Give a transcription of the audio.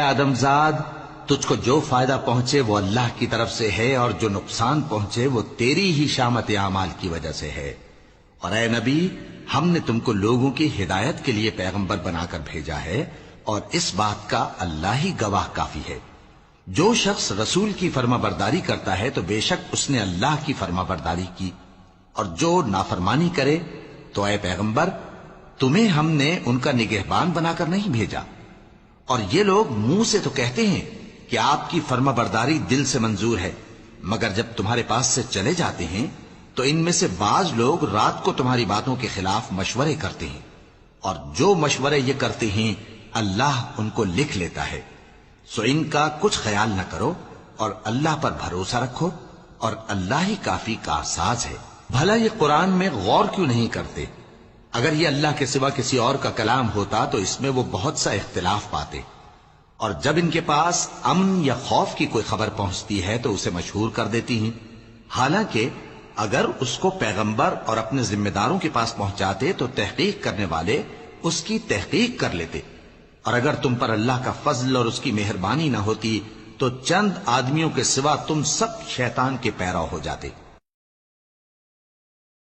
آدمزاد، تجھ کو جو فائدہ پہنچے وہ اللہ کی طرف سے ہے، اور جو نقصان پہنچے وہ تیری ہی شامت اعمال کی وجہ سے ہے۔ اور اے نبی، ہم نے تم کو لوگوں کی ہدایت کے لیے پیغمبر بنا کر بھیجا ہے، اور اس بات کا اللہ ہی گواہ کافی ہے۔ جو شخص رسول کی فرما برداری کرتا ہے تو بے شک اس نے اللہ کی فرما برداری کی، اور جو نافرمانی کرے تو اے پیغمبر تمہیں ہم نے ان کا نگہبان بنا کر نہیں بھیجا۔ اور یہ لوگ منہ سے تو کہتے ہیں کہ آپ کی فرما برداری دل سے منظور ہے، مگر جب تمہارے پاس سے چلے جاتے ہیں تو ان میں سے بعض لوگ رات کو تمہاری باتوں کے خلاف مشورے کرتے ہیں، اور جو مشورے یہ کرتے ہیں اللہ ان کو لکھ لیتا ہے۔ سو ان کا کچھ خیال نہ کرو اور اللہ پر بھروسہ رکھو، اور اللہ ہی کافی کارساز ہے۔ بھلا یہ قرآن میں غور کیوں نہیں کرتے؟ اگر یہ اللہ کے سوا کسی اور کا کلام ہوتا تو اس میں وہ بہت سا اختلاف پاتے، اور جب ان کے پاس امن یا خوف کی کوئی خبر پہنچتی ہے تو اسے مشہور کر دیتی ہیں، حالانکہ اگر اس کو پیغمبر اور اپنے ذمہ داروں کے پاس پہنچاتے تو تحقیق کرنے والے اس کی تحقیق کر لیتے، اور اگر تم پر اللہ کا فضل اور اس کی مہربانی نہ ہوتی تو چند آدمیوں کے سوا تم سب شیطان کے پیرو ہو جاتے۔